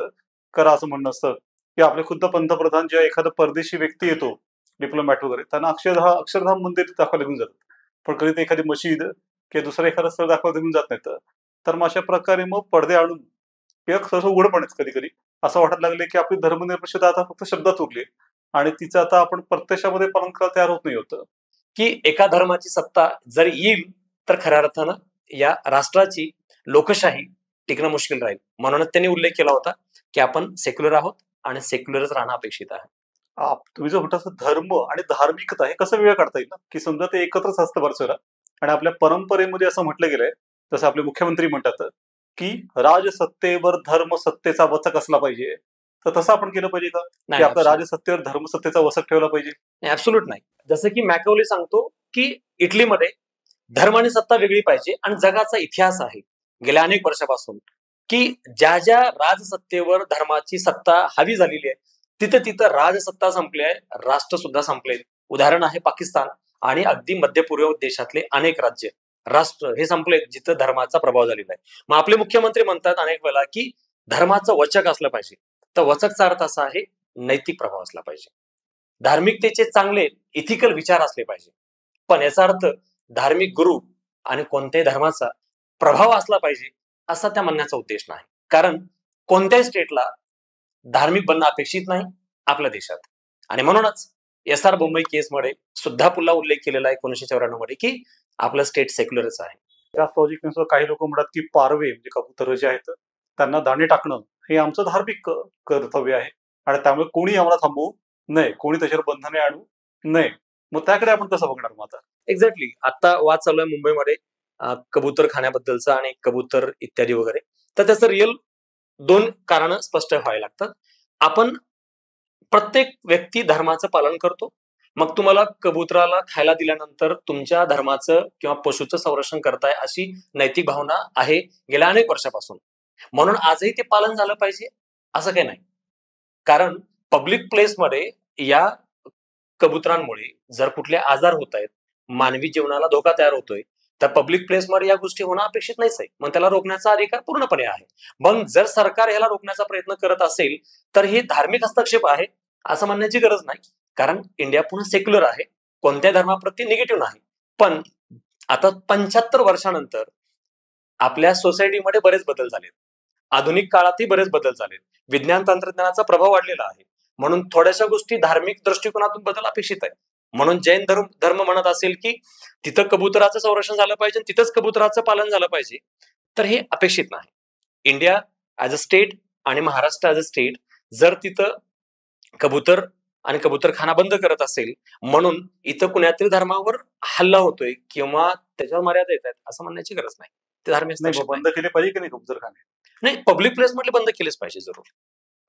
करा असं म्हणणं असतं, की आपले खुद्द पंतप्रधान जेव्हा एखादा परदेशी व्यक्ती येतो, डिप्लोमॅट वगैरे, त्यांना अक्षरधाम मंदिर दाखवायला घेऊन जातात, पण कधी ते एखादी मशीद किंवा दुसरं एखादं स्थळ दाखवायला घेऊन जात नाहीत. तर मग अशा प्रकारे मग पडदे आणून किंवा सहसा उघडपणेच कधी कधी असं वाटायला लागले की आपली धर्मनिरपेक्षता आता फक्त शब्दात उरली आणि तिचं आता आपण प्रत्यक्षामध्ये पालन करायला तयार होत नाही होतं. की एका धर्माची सत्ता जर येईल तर खऱ्या अर्थानं या राष्ट्राची लोकशाही टिकणं मुश्किल राहील. म्हणूनच त्यांनी उल्लेख केला होता की आपण सेक्युलर आहोत आणि सेक्युलरच राहणं अपेक्षित आहे. तुम्ही जो म्हटलं धर्म आणि धार्मिकता हे कसं वेगळं काढता येईल ना, की समजा ते एकत्रच असतं बरंच वेळा. आणि आपल्या परंपरेमध्ये असं म्हटलं गेलंय, जसं आपले मुख्यमंत्री म्हणतात की राजसत्तेवर धर्मसत्तेचा वचक असला पाहिजे, तर तसं आपण केलं पाहिजे का, की नाही, आपल्या absolute. राजसत्तेवर धर्मसत्तेचा वचक ठेवला पाहिजे? नाही, ऍब्सोल्यूट नाही. जसं की मॅकॅवली सांगतो की इटलीमध्ये धर्म आणि सत्ता वेगळी पाहिजे आणि जगाचा इतिहास आहे गेल्या अनेक वर्षापासून की ज्या ज्या राजसत्तेवर धर्माची सत्ता हवी झालेली आहे, तिथं तिथं राजसत्ता संपली आहे, राष्ट्र सुद्धा संपले. उदाहरण आहे पाकिस्तान आणि अगदी मध्य पूर्व देशातले अनेक राज्य, राष्ट्र हे संपले जिथं धर्माचा प्रभाव झालेला आहे. मग आपले मुख्यमंत्री म्हणतात अनेक वेळा की धर्माचं वचक असलं पाहिजे. तर वचकचा अर्थ असा आहे नैतिक प्रभाव असला पाहिजे, धार्मिकतेचे चांगले इथिकल विचार असले पाहिजे. पण याचा अर्थ धार्मिक गुरु आणि कोणत्याही धर्माचा प्रभाव असला पाहिजे असा त्या म्हणण्याचा उद्देश नाही. कारण कोणत्याही स्टेटला धार्मिक बनणं अपेक्षित नाही आपल्या देशात. आणि म्हणूनच SR बोंबई केसमध्ये सुद्धा पुन्हा उल्लेख केलेला आहे 1994 मध्ये की आपलं स्टेट सेक्युलरच आहे. त्याच लॉजिकनुसार काही लोक म्हणतात की पारवे म्हणजे कबूतर जे आहेत त्यांना दाणे टाकणं हे आमचं धार्मिक कर्तव्य आहे आणि त्यामुळे कोणी आम्हाला थांबवू नये, कोणी त्याच्यावर बंधने आणू नये. मग त्याकडे आपण कसं बघणार मग आता? एक्झॅक्टली. आता वाद चालू आहे मुंबईमध्ये कबूतर खाण्याबद्दलचा आणि कबूतर इत्यादी वगैरे. तर त्याचं रिअल 2 कारणं स्पष्ट व्हायला लागतात. आपण प्रत्येक व्यक्ती धर्माचं पालन करतो. मग तुम्हाला कबुतराला खायला दिल्यानंतर तुमच्या धर्माचं किंवा पशुचं संरक्षण करताय अशी नैतिक भावना आहे गेल्या अनेक वर्षापासून. म्हणून आजही ते पालन झालं पाहिजे असं काही नाही. कारण पब्लिक प्लेसमध्ये या कबुतरांमुळे जर कुठले आजार होत आहेत, मानवी जीवनाला धोका तयार होतोय, तर पब्लिक प्लेसमध्ये या गोष्टी होणं अपेक्षित नाहीच आहे. मग त्याला रोखण्याचा अधिकार पूर्णपणे आहे. मग जर सरकार ह्याला रोखण्याचा प्रयत्न करत असेल तर हे धार्मिक हस्तक्षेप आहे असं म्हणण्याची गरज नाही. कारण इंडिया पुन्हा सेक्युलर आहे, कोणत्या धर्माप्रती निगेटिव्ह नाही. पण आता 75 वर्षानंतर आपल्या सोसायटीमध्ये बरेच बदल झालेत, आधुनिक काळातही बरेच बदल झालेत, विज्ञान तंत्रज्ञानाचा प्रभाव वाढलेला आहे. म्हणून थोड्याशा गोष्टी धार्मिक दृष्टिकोनातून बदल अपेक्षित आहे. म्हणून जैन धर्म म्हणत असेल की तिथं कबुतराचं संरक्षण झालं पाहिजे, तिथंच कबुतराचं पालन झालं पाहिजे, तर हे अपेक्षित नाही. इंडिया ऍज अ स्टेट आणि महाराष्ट्र ऍज अ स्टेट जर तिथं कबूतर आणि कबूतरखाना बंद करत असेल म्हणून इथं कुण्यातरी धर्मावर हल्ला होतोय किंवा त्याच्यावर मर्यादा येत आहेत असं म्हणण्याची गरज नाही. ते धार्मिक हस्तक्षेप बंद केले पाहिजे की नाही कबूतरखाने? नाही, पब्लिक प्लेस मधले बंद केलेच पाहिजे जरूर.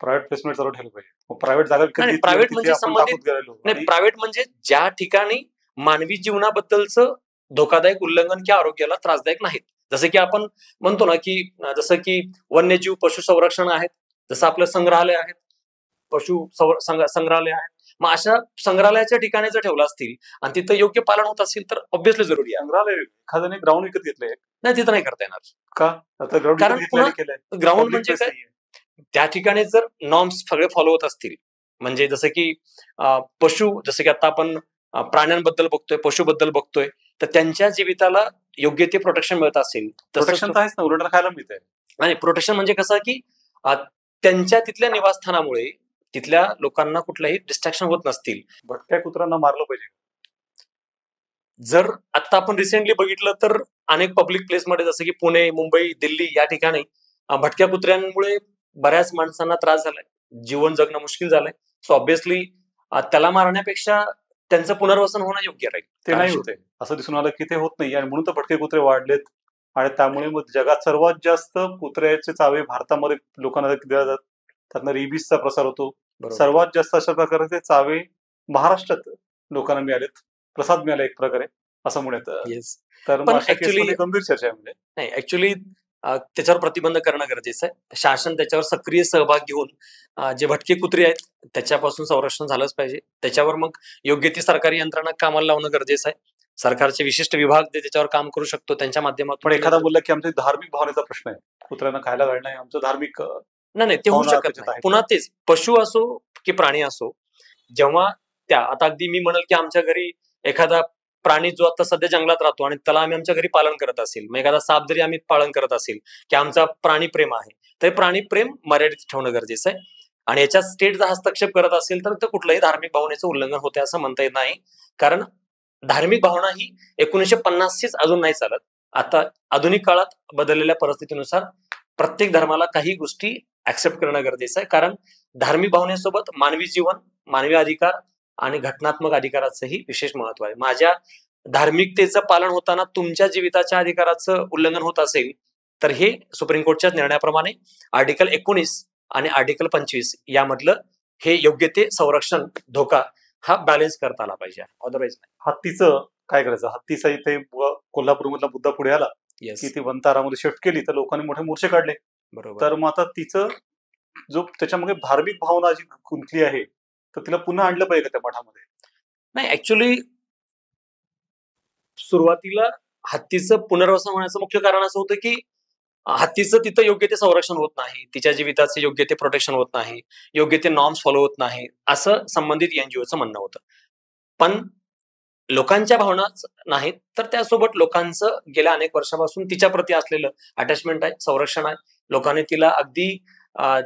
प्रायव्हेट प्लेसमेंट चालू ठेवलं पाहिजे. प्रायव्हेट जागा नाही, प्रायव्हेट म्हणजे संबंधित नाही, प्रायव्हेट म्हणजे ज्या ठिकाणी मानवी जीवनाबद्दलचं धोकादायक उल्लंघन किंवा आरोग्याला त्रासदायक नाहीत. जसं की आपण म्हणतो ना की जसं की वन्यजीव पशु संरक्षण आहेत, जसं आपलं संग्रहालय आहेत, पशु संग्रहालय आहेत, मग अशा संग्रहालयाच्या ठिकाणी जर ठेवलं असतील आणि तिथं योग्य पालन होत असेल तर ऑब्व्हियसली जरुरी आहे. संग्रहालय एखाद्याने ग्राउंड विकत घेतलंय नाही, तिथं नाही करता येणार. का? आता ग्राउंड कारण विकत पुन्हा घेतलेलं केलंय, ग्राउंड पब्लिक म्हणजे प्लेस काय, नाहीये. त्या ठिकाणी जर नॉर्म्स सगळे फॉलो होत असतील, म्हणजे जसं की पशु, जसं की आता आपण प्राण्यांबद्दल बघतोय, पशुबद्दल बघतोय, तर त्यांच्या जीविताला योग्य ते प्रोटेक्शन मिळत असेल प्रोटेक्शन तर आहेच ना, उलट खायला मिळतंय. आणि प्रोटेक्शन म्हणजे कसं की त्यांच्या तिथल्या निवासस्थानामुळे तिथल्या लोकांना कुठलाही डिस्ट्रॅक्शन होत नसतील. भटक्या कुत्र्यांना मारलं पाहिजे. जर आता आपण रिसेंटली बघितलं तर अनेक पब्लिक प्लेसमध्ये जसं की पुणे, मुंबई, दिल्ली या ठिकाणी भटक्या कुत्र्यांमुळे बऱ्याच माणसांना त्रास झालाय, जीवन जगणं मुश्किल झालंय. सो ऑब्व्हियसली त्याला मारण्यापेक्षा त्यांचं पुनर्वसन होणं योग्य राहील. ते नाही होते, असं दिसून आलं की ते होत नाही, आणि म्हणून तर भटके कुत्रे वाढलेत. आणि त्यामुळे मग जगात सर्वात जास्त कुत्र्याचे चावे भारतामध्ये लोकांना दिल्या जातात. त्यातनं रेबीजचा प्रसार होतो. सर्वात जास्त अशा प्रकारचे चावे महाराष्ट्रात लोकांना मिळालेत, प्रसाद मिळाला एक प्रकारे असं म्हणत. येस, तर पण मग अशा actually- केसमध्ये गंभीर चर्चा आहे. म्हणजे नाही, ऍक्च्युली त्याच्यावर प्रतिबंध करणं गरजेचं आहे. शासन त्याच्यावर सक्रिय सहभाग घेऊन जे भटके कुत्रे आहेत त्याच्यापासून संरक्षण झालंच पाहिजे. त्याच्यावर मग योग्य ती सरकारी यंत्रणा कामाला लावणं गरजेचं आहे. सरकारचे विशिष्ट विभाग ते त्याच्यावर काम करू शकतो त्यांच्या माध्यमातून. पण एखादा बोलला की आमच्या धार्मिक भावनेचा प्रश्न आहे, कुत्र्यांना खायला घालणं हे आमचं धार्मिक नाही, ते होऊ भावना शकत त्याच्यात नाही. आहे. पुन्हा तेच पशु असो की प्राणी असो, जेव्हा त्या आता अगदी मी म्हणेल की आमच्या घरी एखादा प्राणी जो आता सध्या जंगलात राहतो आणि त्याला आम्ही आमच्या घरी पालन करत असेल, मग एखादा साप जरी आम्ही पालन करत असेल की आमचा प्राणी प्रेम आहे, तर प्राणी प्रेम मर्यादित ठेवणं गरजेचं आहे. आणि याच्यात स्टेट जर हस्तक्षेप करत असेल तर कुठल्याही धार्मिक भावनेचं उल्लंघन होते असं म्हणता येत नाही. कारण धार्मिक भावना ही 1950चीच अजून नाही चालत. आता आधुनिक काळात बदललेल्या परिस्थितीनुसार प्रत्येक धर्माला काही गोष्टी ऍक्सेप्ट करणं गरजेचं आहे. कारण धार्मिक भावनेसोबत मानवी जीवन, मानवी अधिकार आणि घटनात्मक अधिकाराचंही विशेष महत्व आहे. माझ्या धार्मिकतेचं पालन होताना तुमच्या जीविताच्या अधिकाराचं उल्लंघन होत असेल तर हे सुप्रीम कोर्टच्या निर्णयाप्रमाणे आर्टिकल 19 आणि आर्टिकल 25 यामधलं हे योग्य ते संरक्षण धोका हा बॅलन्स करता आला पाहिजे, अदरवाईज नाही. हत्तीचं काय करायचं? हत्तीचा इथे कोल्हापूरमधला मुद्दा पुढे आला येस, की ती वंतारामध्ये शिफ्ट केली तर लोकांनी मोठे मोर्चे काढले. बरोबर. तर मग आता तिचं जो त्याच्यामध्ये धार्मिक भावना जी गुंतली आहे तर तिला पुन्हा आणलं पाहिजे का त्या मठामध्ये? नाही, ऍक्च्युली सुरुवातीला हत्तीचं पुनर्वसन होण्याचं मुख्य कारण असं होतं की हत्तीचं तिथं योग्य ते संरक्षण होत नाही, तिच्या जीविताचे योग्य ते प्रोटेक्शन होत नाही, योग्य ते नॉर्म्स फॉलो होत नाही, असं संबंधित एनजीओचं म्हणणं होतं. पण लोकांच्या भावना नाहीत, तर त्यासोबत लोकांचं गेल्या अनेक वर्षापासून तिच्या प्रती असलेलं अटॅचमेंट आहे, संरक्षण आहे. लोकांनी तिला अगदी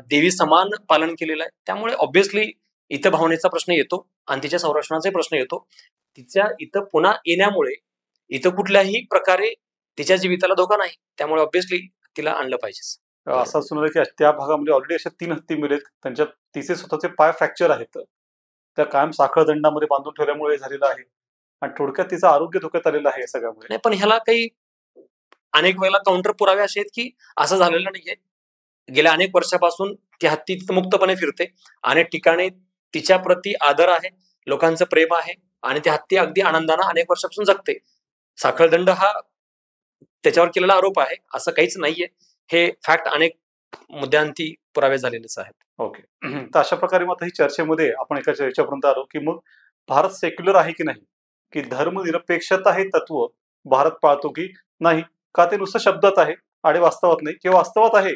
देवी समान पालन केलेलं आहे. त्यामुळे ऑब्व्हियसली इथं भावनेचा प्रश्न येतो आणि तिच्या संरक्षणाचा प्रश्न येतो. तिच्या इथं पुन्हा येण्यामुळे इथं कुठल्याही प्रकारे तिच्या जीविताला धोका नाही, त्यामुळे ऑब्व्हियसली तिला आणलं पाहिजे. असं असून की त्या भागामध्ये ऑलरेडी अशा 3 हत्ती मिळेत, त्यांच्या तिचे स्वतःचे पाय फ्रॅक्चर आहेत, त्या कायम साखळ दंडामध्ये बांधून ठेवल्यामुळे झालेलं आहे, आणि थोडक्यात तिचं आरोग्य धोक्यात आलेलं आहे सगळ्यामुळे. नाही, पण ह्याला काही अनेक वेळेला काउंटर पुरावे असे आहेत की असं झालेलं नाहीये. गेल्या अनेक वर्षापासून ती हत्ती तिथं मुक्तपणे फिरते, अनेक ठिकाणी तिच्या प्रती आदर आहे, लोकांचं प्रेम आहे आणि ती हत्ती अगदी आनंदानं अनेक वर्षापासून जगते. साखळदंड हा त्याच्यावर केलेला आरोप आहे, असं काहीच नाहीये. हे फॅक्ट अनेक मुद्द्यांती पुरावे झालेलेच आहेत. ओके. तर अशा प्रकारे मग ही चर्चेमध्ये आपण एका चर्चेपर्यंत आलो की मग भारत सेक्युलर आहे की नाही, की धर्मनिरपेक्षता हे तत्व भारत पाळतो की नाही, का ते नुसतं शब्दात आहे आणि वास्तवात नाही, किंवा वास्तवात आहे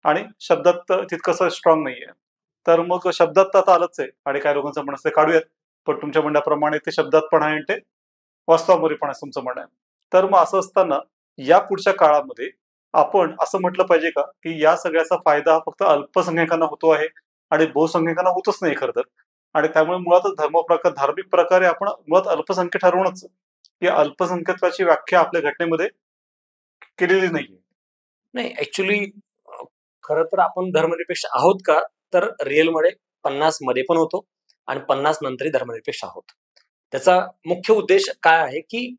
आणि शब्दात तितकंसं स्ट्रॉंग नाहीये. तर मग शब्दात तर आता आलंच आहे आणि काही लोकांचं म्हणणं असं काढूयात, पण तुमच्या म्हणण्याप्रमाणे ते शब्दात पण आहे आणि ते वास्तवामध्ये पण आहे तुमचं म्हणणं आहे. तर मग असं असताना या पुढच्या काळामध्ये आपण असं म्हटलं पाहिजे का की या सगळ्याचा फायदा हा फक्त अल्पसंख्याकांना होतो आहे आणि बहुसंख्याकांना होतच नाही खरं तर, आणि त्यामुळे मुळातच धार्मिक प्रकारे आपण मुळात अल्पसंख्य ठरवूनच की अल्पसंख्याकाची व्याख्या आपल्या घटनेमध्ये केलेली नाहीये? नाही, ऍक्च्युली खरं तर आपण धर्मनिरपेक्ष आहोत का, तर रिअलमध्ये 50 मध्ये पण होतो आणि 50 नंतरही धर्मनिरपेक्ष आहोत. त्याचा मुख्य उद्देश काय आहे की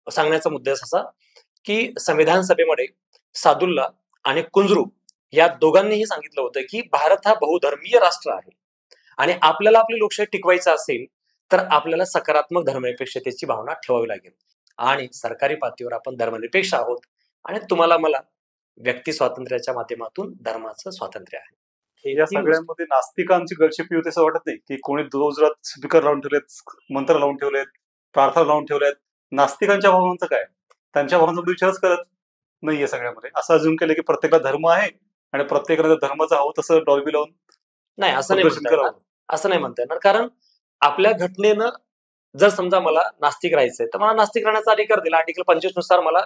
सांगण्याचा मुद्दा असा की संविधान सभेमध्ये सादुल्ला आणि कुंजरू या दोघांनीही सांगितलं होतं की भारत हा बहुधर्मीय राष्ट्र आहे आणि आपल्याला आपली लोकशाही टिकवायचं असेल तर आपल्याला सकारात्मक धर्मनिरपेक्षतेची भावना ठेवावी लागेल आणि सरकारी पातळीवर आपण धर्मनिरपेक्ष आहोत आणि तुम्हाला मला व्यक्ती स्वातंत्र्याच्या माध्यमातून धर्माचं स्वातंत्र्य आहे. हे या 3 गोष्टी. सगळ्यांमध्ये नास्तिकांची गळचेपी होते असं वाटत नाही, की कोणी रोज स्पीकर लावून ठेवलेत, मंत्र लावून ठेवलेत, प्रार्थना लावून ठेवल्यात. नास्तिकांच्या भावनांचं काय? त्यांच्या भावनांचा विचारच करत नाहीये सगळ्यामध्ये. असं अजून केलं की प्रत्येकाला धर्म आहे आणि प्रत्येकाला धर्माचं हवं तसं डॉल्बी लावून नाही, असं नाही प्रदर्शन म्हणता येणार. करावं. असं नाही म्हणता येणार. कारण आपल्या घटनेनं जर समजा मला नास्तिक राहायचंय, तर मला नास्तिक राहण्याचा अधिकार दिला. आर्टिकल 25 नुसार मला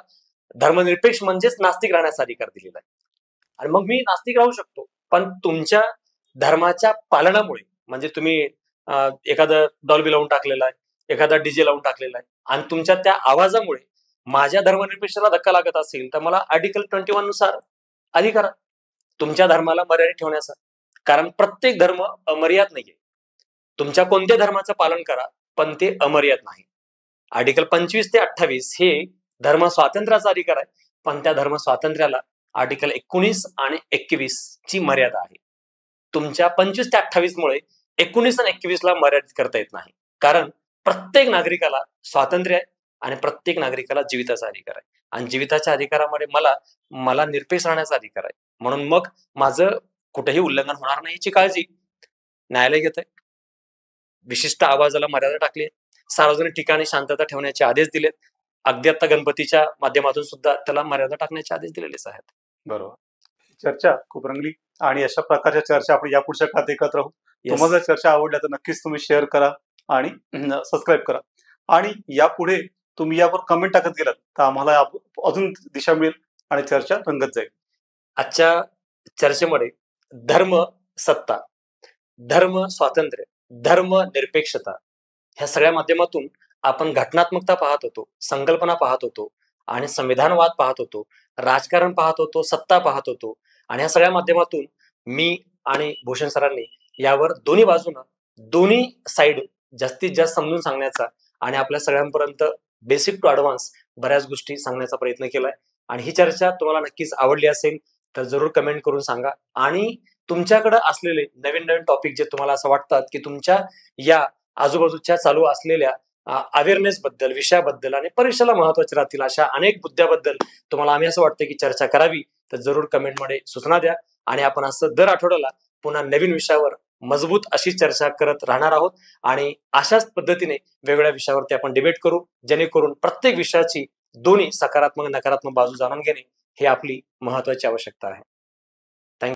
धर्मनिरपेक्ष म्हणजेच नास्तिक राहण्याचा अधिकार दिलेला आहे. आणि मग मी नास्तिक राहू शकतो. पण तुमच्या धर्माच्या पालनामुळे म्हणजे तुम्ही एखादं डॉल्बी लावून टाकलेला आहे, एखादा डीजे लावून टाकलेला आहे आणि तुमच्या त्या आवाजामुळे माझ्या धर्मनिरपेक्षतेला धक्का लागत असेल, तर मला आर्टिकल 21 नुसार अधिकार आहे तुमच्या धर्माला मर्यादित ठेवण्याचा. कारण प्रत्येक धर्म अमर्याद नाहीये. तुमच्या कोणत्या धर्माचं पालन करा, पण ते अमर्याद नाही. आर्टिकल 25 ते 28 हे धर्म स्वातंत्र्याचा अधिकार आहे, पण त्या धर्म स्वातंत्र्याला आर्टिकल 19 आणि 21 ची मर्यादा आहे. तुमच्या 25 ते 28 मुळे 19 आणि 21 ला मर्यादित करता येत नाही. कारण प्रत्येक नागरिकाला स्वातंत्र्य आहे आणि प्रत्येक नागरिकाला जीविताचा अधिकार आहे. आणि जीविताच्या अधिकारामध्ये मला निरपेक्ष राहण्याचा अधिकार आहे. म्हणून मग माझं कुठेही उल्लंघन होणार नाही याची काळजी न्यायालय घेत आहे. विशिष्ट आवाजाला मर्यादा टाकली आहे. सार्वजनिक ठिकाणी शांतता ठेवण्याचे आदेश दिलेत. अगदी आता गणपतीच्या माध्यमातून सुद्धा त्याला मर्यादा टाकण्याचे आदेश दिलेलेच आहेत. बरोबर. चर्चा खूप रंगली आणि अशा प्रकारच्या चर्चा आपण यापुढच्या काळात एकत्र राहू. तुम्हाला जर चर्चा आवडल्या तर नक्कीच तुम्ही शेअर करा आणि सबस्क्राईब करा. आणि यापुढे तुम्ही यावर कमेंट टाकत गेलात तर आम्हाला अजून दिशा मिळेल आणि चर्चा रंगत जाईल. आजच्या चर्चेमध्ये धर्म सत्ता, धर्म स्वातंत्र्य, धर्म निरपेक्षता ह्या सगळ्या माध्यमातून आपण घटनात्मकता पाहत होतो, संकल्पना पाहत होतो आणि संविधानवाद पाहत होतो, राजकारण पाहत होतो, सत्ता पाहत होतो. आणि ह्या सगळ्या माध्यमातून मी आणि भूषण सरांनी यावर दोन्ही बाजूनं दोन्ही साईड जास्तीत जास्त समजून सांगण्याचा आणि आपल्या सगळ्यांपर्यंत बेसिक टू ऍडव्हान्स बऱ्याच गोष्टी सांगण्याचा प्रयत्न केलाय. आणि ही चर्चा तुम्हाला नक्कीच आवडली असेल तर जरूर कमेंट करून सांगा. आणि तुमच्याकडे असलेले नवीन नवीन टॉपिक जे तुम्हाला असं वाटतात की तुमच्या या आजूबाजूच्या चालू असलेल्या अवेअरनेस बद्दल, विषयाबद्दल आणि परीक्षेला महत्वाचे राहतील अशा अनेक मुद्द्याबद्दल तुम्हाला आम्ही असं वाटतं की चर्चा करावी, तर जरूर कमेंटमध्ये सूचना द्या. आणि आपण असं दर आठवड्याला पुन्हा नवीन विषयावर मजबूत अशी चर्चा करत राहणार आहोत. आणि अशाच पद्धतीने वेगवेगळ्या विषयावरती आपण डिबेट करू, जेणेकरून प्रत्येक विषयाची दोन्ही सकारात्मक नकारात्मक बाजू जाणून घेणे हे आपली महत्वाची आवश्यकता आहे.